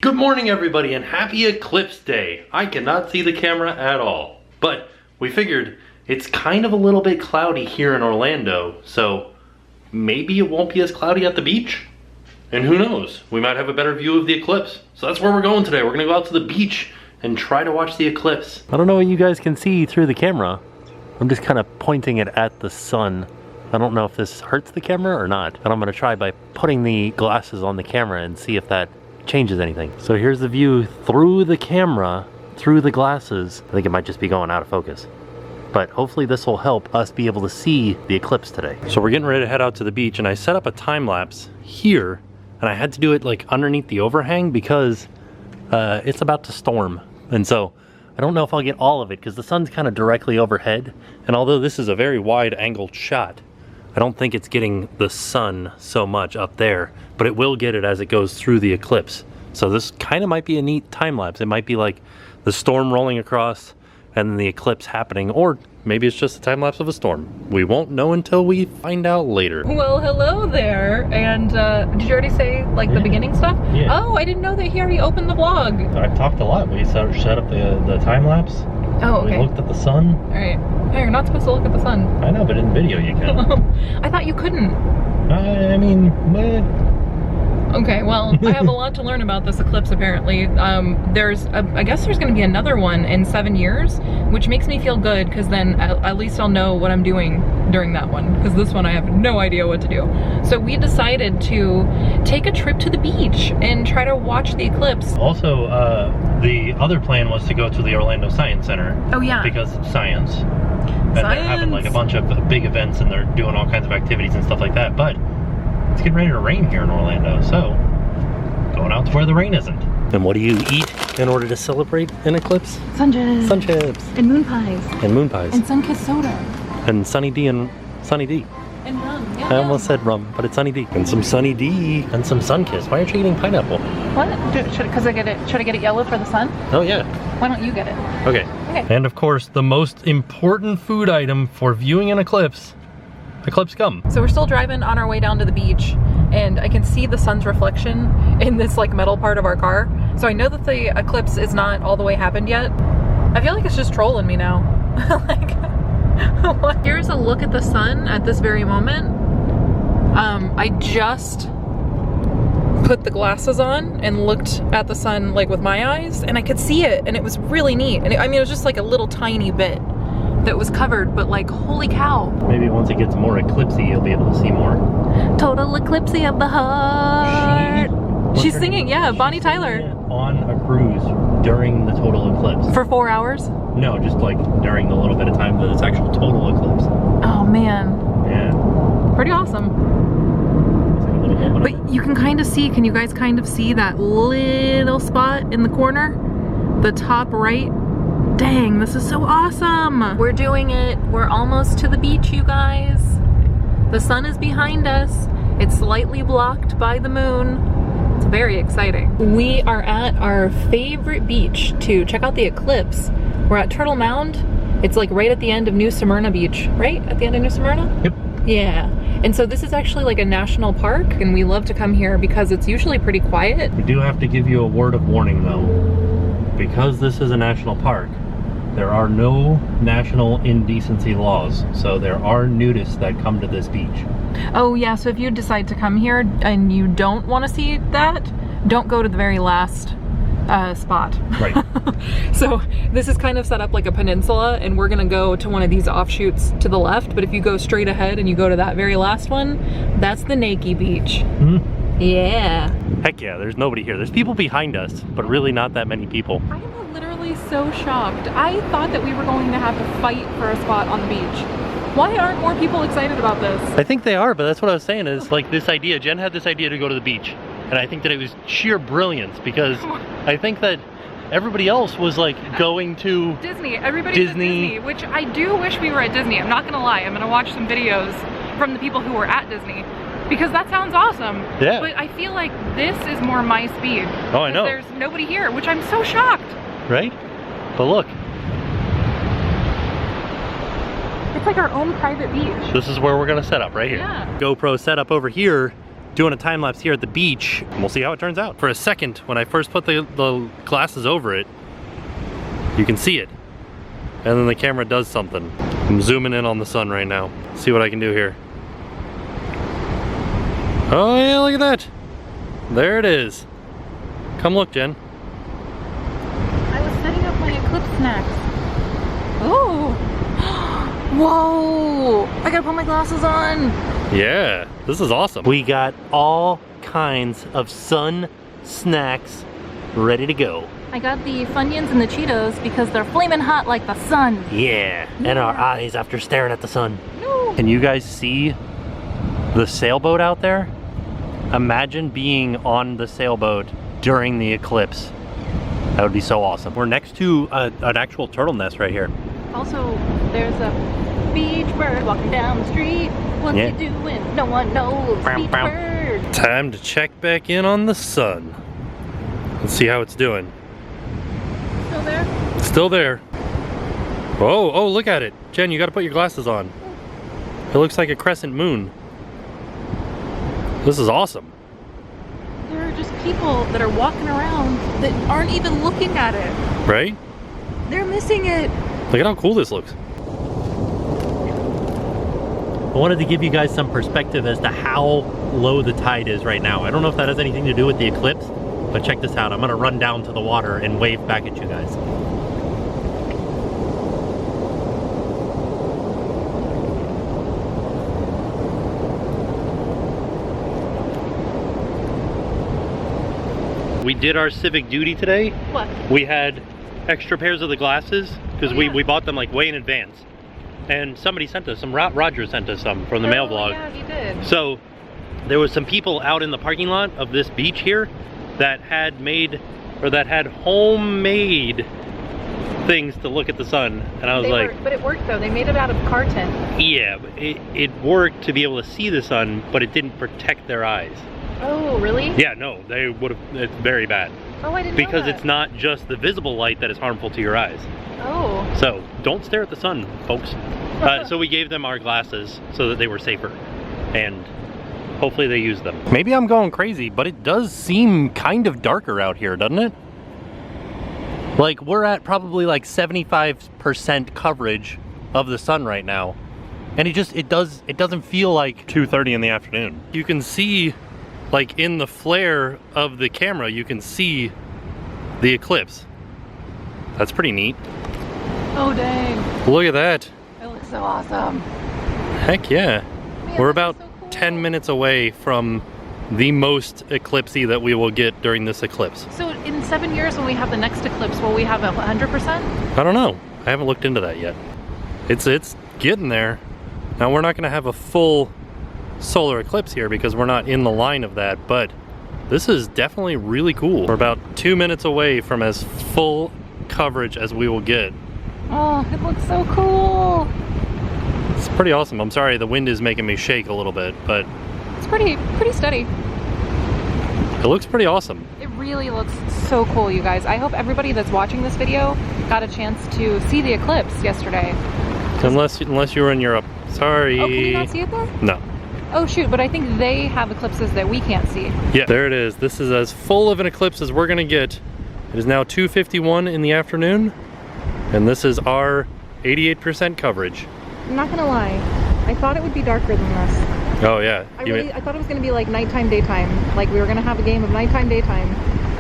Good morning everybody and happy Eclipse Day. I cannot see the camera at all, but we figured it's kind of a little bit cloudy here in Orlando, so maybe it won't be as cloudy at the beach. And who knows, we might have a better view of the eclipse. So that's where we're going today. We're gonna go out to the beach and try to watch the eclipse. I don't know what you guys can see through the camera. I'm just kind of pointing it at the sun. I don't know if this hurts the camera or not, but I'm gonna try by putting the glasses on the camera and see if that changes anything. So here's the view through the camera, through the glasses. I think it might just be going out of focus. But hopefully this will help us be able to see the eclipse today. So we're getting ready to head out to the beach and I set up a time lapse here and I had to do it like underneath the overhang because it's about to storm. And so I don't know if I'll get all of it because the sun's kind of directly overhead. And although this is a very wide angled shot, I don't think it's getting the sun so much up there, but it will get it as it goes through the eclipse. So this kind of might be a neat time lapse. It might be like the storm rolling across and then the eclipse happening, or maybe it's just a time lapse of a storm. We won't know until we find out later. Well, hello there. And did you already say like the beginning stuff? Yeah. Oh, I didn't know that he already opened the vlog. I've talked a lot. We set up the time lapse. Oh, okay. We looked at the sun. All right. Hey, you're not supposed to look at the sun. I know, but in video you can. I thought you couldn't. I mean, Okay, well, I have a lot to learn about this eclipse apparently. I guess there's gonna be another one in 7 years, which makes me feel good because then at least I'll know what I'm doing during that one, because this one I have no idea what to do. So we decided to take a trip to the beach and try to watch the eclipse. Also, the other plan was to go to the Orlando Science Center. Oh yeah. Because science. And they're having like a bunch of big events and they're doing all kinds of activities and stuff like that, but it's getting ready to rain here in Orlando, so going out to where the rain isn't. And what do you eat in order to celebrate an eclipse? Sun chips. Sun chips. And moon pies. And moon pies. And sun-kissed soda. And Sunny D and Sunny D. And rum. Yeah, I almost said rum, but it's Sunny D. And some Sunny D and some Sun-Kiss. Why aren't you eating pineapple? What? Should I get it yellow for the sun? Oh yeah. Why don't you get it? Okay. And of course, the most important food item for viewing an eclipse gum. So we're still driving on our way down to the beach and I can see the sun's reflection in this like metal part of our car. So I know that the eclipse is not all the way happened yet. I feel like it's just trolling me now. Like, what? Here's a look at the sun at this very moment. I just put the glasses on and looked at the sun like with my eyes and I could see it and it was really neat. And I mean, it was just like a little tiny bit that was covered, but like, holy cow. Maybe once it gets more eclipsey, you'll be able to see more. Total eclipsey of the heart. She's singing, yeah, Bonnie Tyler. On a cruise during the total eclipse. For 4 hours? No, just like during the little bit of time that it's actual total eclipse. Oh man. Yeah. Pretty awesome. But you can kind of see, can you guys kind of see that little spot in the corner? The top right? Dang, this is so awesome. We're doing it. We're almost to the beach, you guys. The sun is behind us. It's slightly blocked by the moon. It's very exciting. We are at our favorite beach to check out the eclipse. We're at Turtle Mound. It's like right at the end of New Smyrna Beach, right? At the end of New Smyrna? Yep. Yeah. And so this is actually like a national park and we love to come here because it's usually pretty quiet. We do have to give you a word of warning though. Because this is a national park, there are no national indecency laws, so there are nudists that come to this beach. Oh yeah, so if you decide to come here and you don't want to see that, don't go to the very last spot. Right. So this is kind of set up like a peninsula and we're gonna go to one of these offshoots to the left, but if you go straight ahead and you go to that very last one, that's the Naked Beach. Mm-hmm. Yeah. Heck yeah, there's nobody here. There's people behind us, but really not that many people. I am literally so shocked. I thought that we were going to have to fight for a spot on the beach. Why aren't more people excited about this? I think they are, but that's what I was saying is like this idea, Jen had this idea to go to the beach. And I think that it was sheer brilliance because I think that everybody else was like going to Disney. Everybody's at Disney, which I do wish we were at Disney. I'm not gonna lie. I'm gonna watch some videos from the people who were at Disney because that sounds awesome. Yeah. But I feel like this is more my speed. Oh, I know. There's nobody here, which I'm so shocked. Right? But look. It's like our own private beach. This is where we're gonna set up, right here. Yeah. GoPro set up over here doing a time lapse here at the beach. We'll see how it turns out. For a second, when I first put the glasses over it, you can see it. And then the camera does something. I'm zooming in on the sun right now. See what I can do here. Oh yeah, look at that. There it is. Come look, Jen. I was setting up my Eclipse snacks. Oh. Whoa. I gotta put my glasses on. Yeah, this is awesome. We got all kinds of sun snacks ready to go. I got the Funyuns and the Cheetos because they're flaming hot like the sun. Yeah, and our eyes after staring at the sun. No. Can you guys see the sailboat out there? Imagine being on the sailboat during the eclipse. That would be so awesome. We're next to an actual turtle nest right here. Also, there's a beach bird walking down the street. What's he doing? No one knows. Beach bird. Time to check back in on the sun. Let's see how it's doing. Still there? Still there. Oh, oh, look at it. Jen, you gotta put your glasses on. It looks like a crescent moon. This is awesome. There are just people that are walking around that aren't even looking at it. Right? They're missing it. Look at how cool this looks. I wanted to give you guys some perspective as to how low the tide is right now. I don't know if that has anything to do with the eclipse, but check this out. I'm gonna run down to the water and wave back at you guys. We did our civic duty today. What? We had extra pairs of the glasses because we bought them like way in advance. And somebody sent us some, Roger sent us some from the mail vlog. Yeah, he did. So there was some people out in the parking lot of this beach here that had made, or that had homemade things to look at the sun. And I was but it worked though. They made it out of car tent. Yeah, it worked to be able to see the sun, but it didn't protect their eyes. Oh, really? Yeah, no, they would have, it's very bad. Oh, I didn't know Because that. it's not just the visible light that is harmful to your eyes. Oh. So don't stare at the sun, folks. So we gave them our glasses so that they were safer, and hopefully they use them. Maybe I'm going crazy, but it does seem kind of darker out here, doesn't it? Like we're at probably like 75% coverage of the sun right now, and it doesn't feel like 2:30 in the afternoon. You can see, like in the flare of the camera, you can see the eclipse. That's pretty neat. Oh dang. Look at that. It looks so awesome. Heck yeah. Man, We're about so cool. 10 minutes away from the most eclipsey that we will get during this eclipse. So in 7 years when we have the next eclipse, will we have 100%? I don't know. I haven't looked into that yet. It's getting there. Now we're not gonna have a full solar eclipse here because we're not in the line of that, but this is definitely really cool. We're about 2 minutes away from as full coverage as we will get. Oh, it looks so cool. It's pretty awesome. I'm sorry the wind is making me shake a little bit, but It's pretty steady. it looks pretty awesome. It really looks so cool, you guys. I hope everybody that's watching this video got a chance to see the eclipse yesterday. Unless you were in Europe. Sorry. Oh, can you not see it there? No. Oh shoot, but I think they have eclipses that we can't see. Yeah, there it is. This is as full of an eclipse as we're gonna get. It is now 2:51 in the afternoon, and this is our 88% coverage. I'm not gonna lie, I thought it would be darker than this. Oh yeah. I thought it was gonna be like nighttime, daytime. Like we were gonna have a game of nighttime, daytime,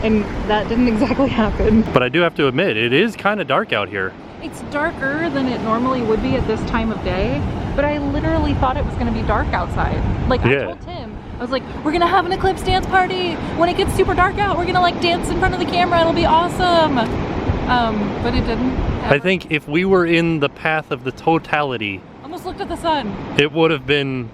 and that didn't exactly happen. But I do have to admit, it is kind of dark out here. It's darker than it normally would be at this time of day, but I literally thought it was gonna be dark outside. Like I told Tim, I was like, we're gonna have an eclipse dance party. When it gets super dark out, we're gonna like dance in front of the camera. It'll be awesome. But it didn't. I think if we were in the path of the totality, Almost looked at the sun. it would have been,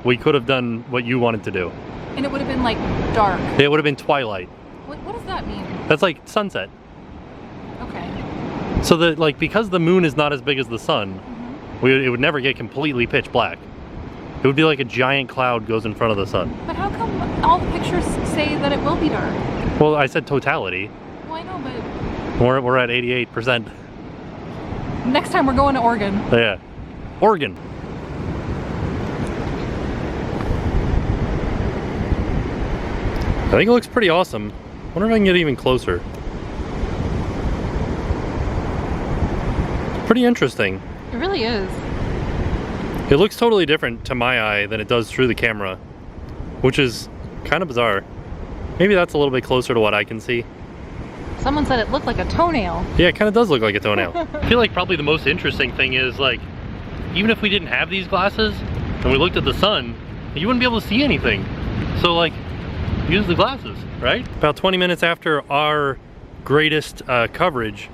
we could have done what you wanted to do. And it would have been like dark. It would have been twilight. What does that mean? That's like sunset. Okay. So that, like, because the moon is not as big as the sun, it would never get completely pitch black. It would be like a giant cloud goes in front of the sun. But how come all the pictures say that it will be dark? Well, I said totality. Well, I know, but We're at 88%. next time we're going to Oregon. I think it looks pretty awesome. Wonder if I can get even closer. Pretty interesting. It really is. It looks totally different to my eye than it does through the camera, which is kind of bizarre. Maybe that's a little bit closer to what I can see. Someone said it looked like a toenail. Yeah, it kind of does look like a toenail. I feel like probably the most interesting thing is, like, even if we didn't have these glasses and we looked at the sun, you wouldn't be able to see anything. So, like, use the glasses, right? About 20 minutes after our greatest coverage,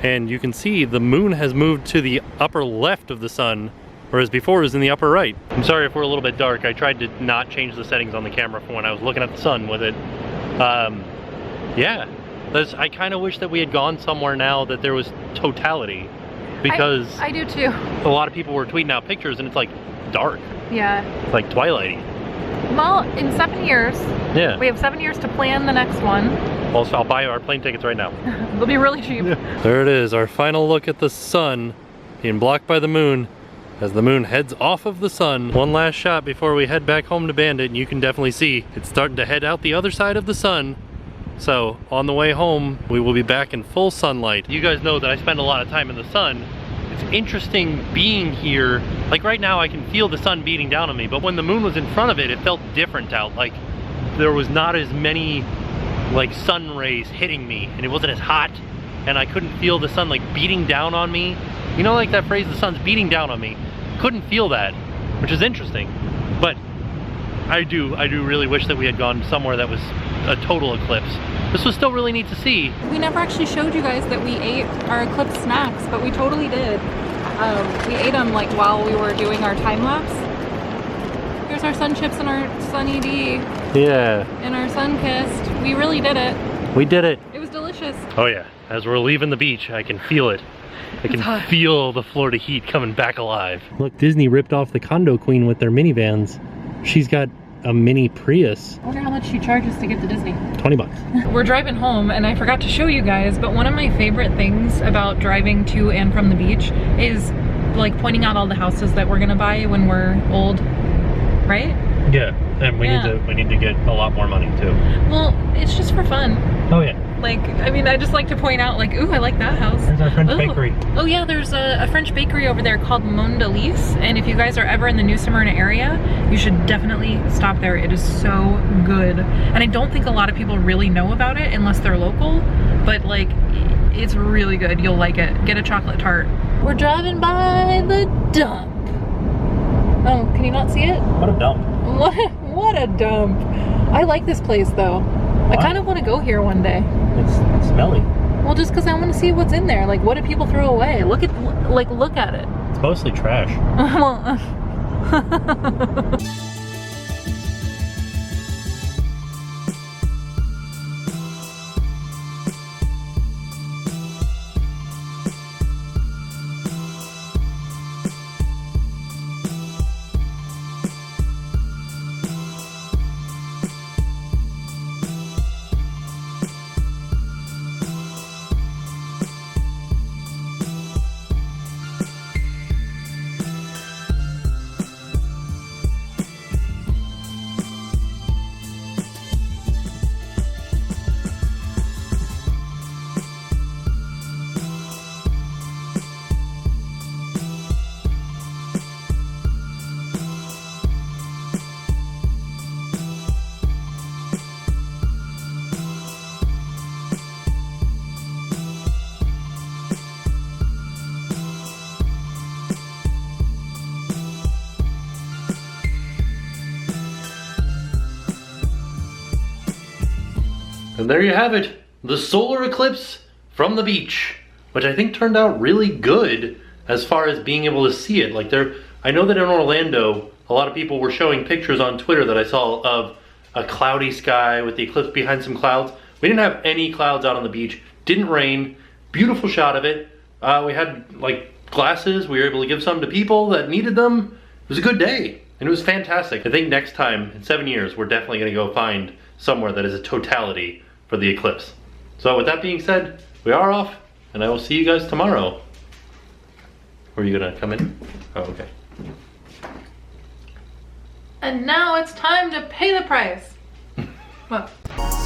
and you can see the moon has moved to the upper left of the sun, whereas before it was in the upper right. I'm sorry if we're a little bit dark. I tried to not change the settings on the camera for when I was looking at the sun with it. Yeah, I kind of wish that we had gone somewhere now that there was totality, because I do too. a lot of people were tweeting out pictures and it's like dark. Yeah. It's like twilighty. Well, in 7 years, Yeah. we have 7 years to plan the next one. Also, I'll buy our plane tickets right now. They'll be really cheap. There it is, our final look at the sun being blocked by the moon as the moon heads off of the sun. One last shot before we head back home to Bandit, and you can definitely see it's starting to head out the other side of the sun. So on the way home, we will be back in full sunlight. You guys know that I spend a lot of time in the sun. It's interesting being here. Like right now I can feel the sun beating down on me, but when the moon was in front of it, it felt different out. Like there was not as many like sun rays hitting me, and it wasn't as hot, and I couldn't feel the sun like beating down on me. You know, like that phrase, the sun's beating down on me. Couldn't feel that, which is interesting. But I do really wish that we had gone somewhere that was a total eclipse. This was still really neat to see. We never actually showed you guys that we ate our eclipse snacks, but we totally did. We ate them like while we were doing our time lapse. Here's our sun chips and our Sunny D. Yeah. And our sun kissed. We really did it. We did it. It was delicious. Oh yeah, as we're leaving the beach, I can feel it. I can feel the Florida heat coming back alive. Look, Disney ripped off the condo queen with their minivans. She's got a mini Prius. I wonder how much she charges to get to Disney. 20 bucks. We're driving home and I forgot to show you guys, but one of my favorite things about driving to and from the beach is like pointing out all the houses that we're gonna buy when we're old, right? Yeah, and we need to get a lot more money too. Well, it's just for fun. Oh yeah. Like, I mean, I just like to point out, like, ooh, I like that house. There's our French bakery. Oh yeah, there's a French bakery over there called Mondelez, and if you guys are ever in the New Smyrna area, you should definitely stop there. It is so good. And I don't think a lot of people really know about it unless they're local, but like, it's really good. You'll like it. Get a chocolate tart. We're driving by the dump. Oh, can you not see it? What a dump. What a dump. I like this place though. I kind of want to go here one day. It's smelly. Well, just because I want to see what's in there. Like, what do people throw away? Look at it. It's mostly trash. And there you have it, the solar eclipse from the beach, which I think turned out really good as far as being able to see it. Like I know that in Orlando, a lot of people were showing pictures on Twitter that I saw of a cloudy sky with the eclipse behind some clouds. We didn't have any clouds out on the beach, didn't rain, beautiful shot of it. We had like glasses, we were able to give some to people that needed them. It was a good day, and it was fantastic. I think next time, in 7 years, we're definitely gonna go find somewhere that is a totality for the eclipse. So with that being said, we are off, and I will see you guys tomorrow. Are you gonna come in? Oh, okay. And now it's time to pay the price. What?